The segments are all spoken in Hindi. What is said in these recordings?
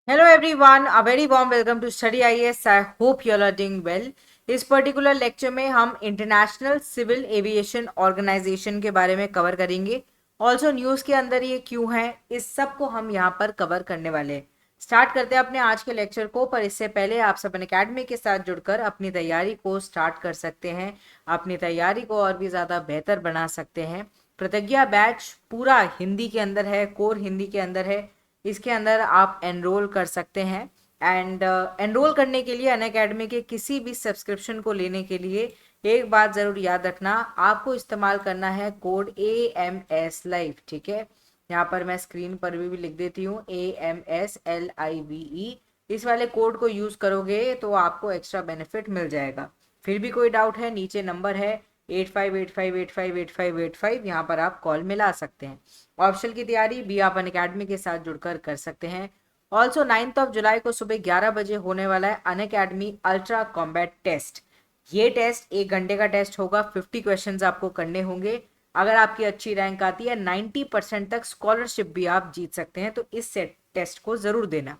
Hello everyone, a very warm welcome to Study IAS. I hope you all are doing well. इस पर्टिकुलर लेक्चर में हम इंटरनेशनल सिविल एविएशन ऑर्गेनाइजेशन के बारे में कवर करेंगे. ऑल्सो न्यूज़ के अंदर ये क्यों है, इस सब को हम यहाँ पर कवर करने वाले हैं. स्टार्ट करते हैं अपने आज के लेक्चर को, पर इससे पहले आप सब अकेडमी के साथ जुड़कर अपनी तैयारी को स्टार्ट कर सकते हैं. अपनी तैयारी को और भी ज़्यादा बेहतर बना सकते हैं. प्रतिज्ञा बैच पूरा हिंदी के अंदर है, कोर हिंदी के अंदर है. इसके अंदर आप एनरोल कर सकते हैं. एंड एनरोल करने के लिए अनअकैडमी के किसी भी सब्सक्रिप्शन को लेने के लिए एक बात ज़रूर याद रखना, आपको इस्तेमाल करना है कोड AMSLIVE. ठीक है, यहाँ पर मैं स्क्रीन पर भी लिख देती हूँ AMSLIVE. इस वाले कोड को यूज़ करोगे तो आपको एक्स्ट्रा बेनिफिट मिल जाएगा. फिर भी कोई डाउट है, नीचे नंबर है 8585858585. यहाँ पर आप कॉल मिला सकते हैं. ऑप्शनल की तैयारी भी आप अनअकैडमी के साथ जुड़कर कर सकते हैं. ऑल्सो 9 जुलाई को सुबह 11 बजे होने वाला है अनअकैडमी अल्ट्रा कॉम्बैट टेस्ट. ये टेस्ट 1 घंटे का टेस्ट होगा. 50 क्वेश्चंस आपको करने होंगे. अगर आपकी अच्छी रैंक आती है 90% तक स्कॉलरशिप भी आप जीत सकते हैं, तो इस सेट टेस्ट को ज़रूर देना.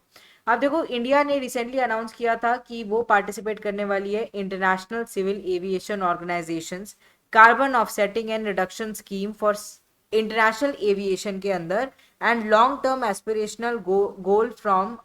अब देखो, इंडिया ने रिसेंटली अनाउंस किया था कि वो पार्टिसिपेट करने वाली है international civil aviation organisations carbon offsetting and reduction scheme for international aviation के अंदर and long term aspirational goal from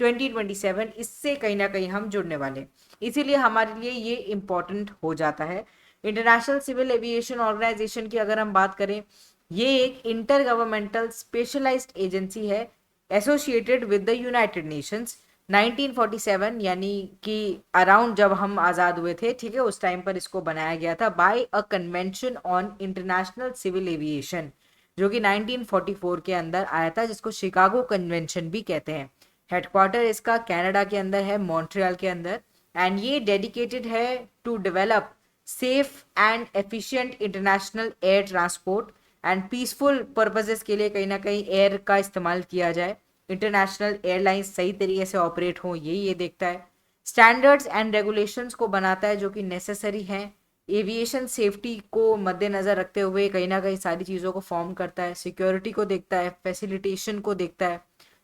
2027. इससे कहीं ना कहीं हम जुड़ने वाले, इसीलिए हमारे लिए ये इम्पोर्टेंट हो जाता है. इंटरनेशनल सिविल एविएशन ऑर्गेनाइजेशन की अगर हम बात करें, ये एक इंटर गवर्नमेंटल स्पेशलाइज्ड एजेंसी है associated with the United Nations. 1947 यानी कि अराउंड जब हम आज़ाद हुए थे, ठीक है, उस टाइम पर इसको बनाया गया था by a convention on international civil aviation, जो कि 1944 के अंदर आया था, जिसको शिकागो कन्वेंशन भी कहते हैं. हेडक्वार्टर इसका कनाडा के अंदर है, मॉन्ट्रियल के अंदर. एंड ये डेडिकेटेड है to develop safe and efficient international air transport and peaceful purposes के लिए कहीं ना कहीं एयर का इस्तेमाल किया जाए, इंटरनेशनल एयरलाइंस सही तरीके से ऑपरेट हो, ये देखता है. स्टैंडर्ड्स एंड रेगुलेशंस को बनाता है जो कि नेसेसरी हैं. एविएशन सेफ्टी को मद्देनज़र रखते हुए कहीं ना कहीं सारी चीज़ों को फॉर्म करता है. सिक्योरिटी को देखता है, फैसिलिटेशन को देखता है,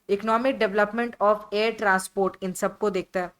economic development of air transport, इन सब को देखता है.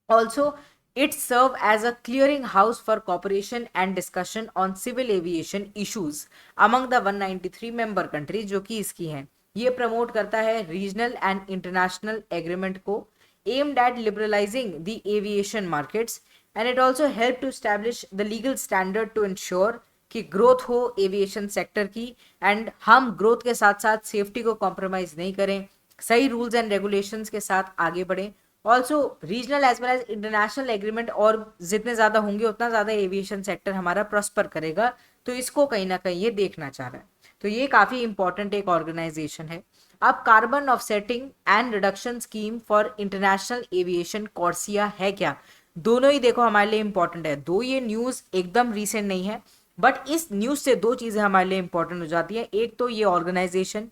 Also it serve as a clearing house for cooperation and discussion on civil aviation issues among the 193 member countries जो कि इसकी हैं. ये प्रमोट करता है रीजनल एंड इंटरनेशनल एग्रीमेंट को aimed at liberalizing the aviation markets, and it also help to establish the legal standard to ensure कि ग्रोथ हो एविएशन सेक्टर की, एंड हम ग्रोथ के साथ साथ सेफ्टी को कॉम्प्रोमाइज नहीं करें, सही रूल्स एंड रेगुलेशंस के साथ आगे बढ़ें. Also regional as well as international agreement और जितने ज़्यादा होंगे उतना ज़्यादा एविएशन सेक्टर हमारा प्रॉस्पर करेगा, तो इसको कहीं ना कहीं ये देखना चाह रहा है. तो ये काफ़ी इंपॉर्टेंट एक ऑर्गेनाइजेशन है. अब carbon offsetting and reduction scheme for international aviation CORSIA है क्या, दोनों ही देखो हमारे लिए इंपॉर्टेंट है. दो ये न्यूज़ एकदम रिसेंट नहीं है, बट इस न्यूज़ से दो चीज़ें हमारे लिए इंपॉर्टेंट हो जाती हैं. एक तो ये organisation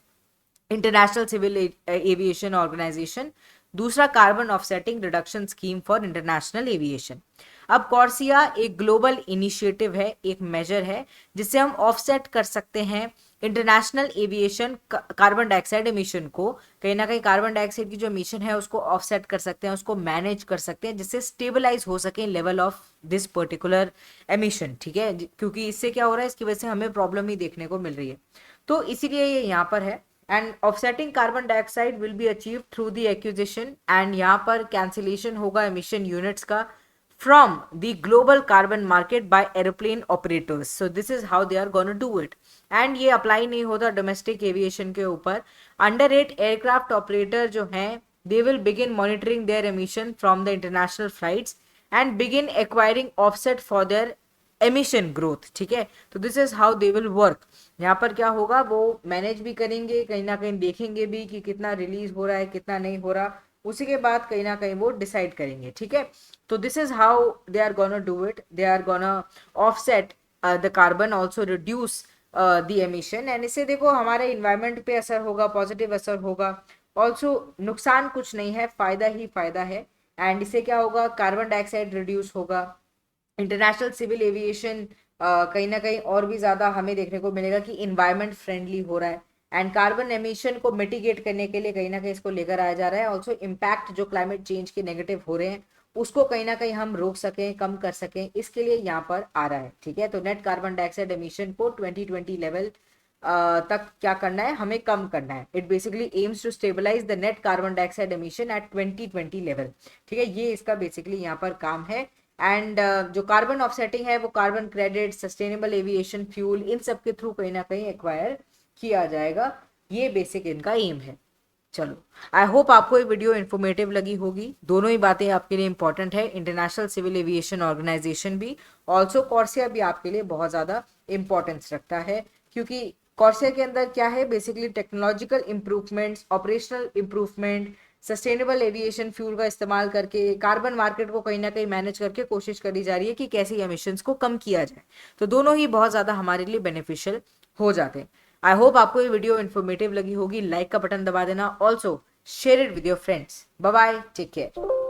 international civil aviation organisation, दूसरा carbon offsetting reduction scheme for international aviation. अब कॉर्सिया एक ग्लोबल इनिशिएटिव है, एक मेजर है जिससे हम ऑफसेट कर सकते हैं international aviation carbon dioxide emission को. कहीं ना कहीं कार्बन डाइऑक्साइड की जो एमिशन है उसको ऑफसेट कर सकते हैं, उसको मैनेज कर सकते हैं, जिससे स्टेबलाइज हो सके level of this particular emission. ठीक है, क्योंकि इससे क्या हो रहा है, इसकी वजह से हमें प्रॉब्लम ही देखने को मिल रही है, तो इसीलिए ये यहाँ पर है. And offsetting carbon dioxide will be achieve through the acquisition, and यहाँ पर कैंसिलेशन होगा एमिशन यूनिट्स का from the global carbon market by aeroplane operators. So this is how they are gonna do it. And ये अप्लाई नहीं होता डोमेस्टिक एविएशन के ऊपर. अंडर 8 एयरक्राफ्ट ऑपरेटर जो हैं, they will begin monitoring their emission from the international flights and begin acquiring offset for their emission growth. ठीक है, तो this is how they will work. यहाँ पर क्या होगा, वो मैनेज भी करेंगे, कहीं ना कहीं देखेंगे भी कि कितना रिलीज हो रहा है कितना नहीं हो रहा, उसी के बाद कहीं ना कहीं वो डिसाइड करेंगे. ठीक है, तो this is how they are gonna do it. They are gonna offset the carbon, also reduce the emission, and इससे देखो हमारे इन्वायरमेंट पे असर होगा, पॉजिटिव असर होगा. ऑल्सो नुकसान कुछ नहीं है, फायदा ही फायदा है. एंड इससे क्या होगा, कार्बन डाइऑक्साइड रिड्यूस होगा, इंटरनेशनल सिविल एविएशन कहीं ना कहीं और भी ज़्यादा हमें देखने को मिलेगा कि इन्वायरमेंट फ्रेंडली हो रहा है. एंड कार्बन एमिशन को मिटिगेट करने के लिए कहीं ना कहीं इसको लेकर आया जा रहा है। ऑल्सो इम्पैक्ट जो क्लाइमेट चेंज के नेगेटिव हो रहे हैं उसको कहीं ना कहीं हम रोक सकें, कम कर सकें, इसके लिए यहाँ पर आ रहा है। ठीक है, तो नेट कार्बन डाइऑक्साइड एमिशन को 2020 लेवल तक क्या करना है, हमें कम करना है। It basically aims to stabilise the net carbon dioxide emission at 2020 level. ठीक है, ये इसका बेसिकली यहाँ पर काम है। एंड जो कार्बन ऑफसेटिंग है वो carbon credit, sustainable aviation fuel, इन सब के थ्रू कहीं ना कहीं एक्वायर किया जाएगा। ये बेसिक इनका एम है। चलो, आई होप आपको ये वीडियो इन्फॉर्मेटिव लगी होगी। दोनों ही बातें आपके लिए इंपॉर्टेंट है, इंटरनेशनल सिविल एविएशन ऑर्गेनाइजेशन भी, ऑल्सो कॉर्सिया भी आपके लिए बहुत ज़्यादा इंपॉर्टेंस रखता है, क्योंकि कॉर्सिया के अंदर क्या है, basically technological improvements, operational improvement, sustainable aviation fuel का इस्तेमाल करके कार्बन मार्केट को कहीं ना कहीं मैनेज करके कोशिश करी जा रही है कि कैसे एमिशंस को कम किया जाए। तो दोनों ही बहुत ज़्यादा हमारे लिए बेनिफिशियल हो जाते हैं। आई होप आपको ये वीडियो इन्फॉर्मेटिव लगी होगी। लाइक का बटन दबा देना, also share it with your friends. Bye bye, take care.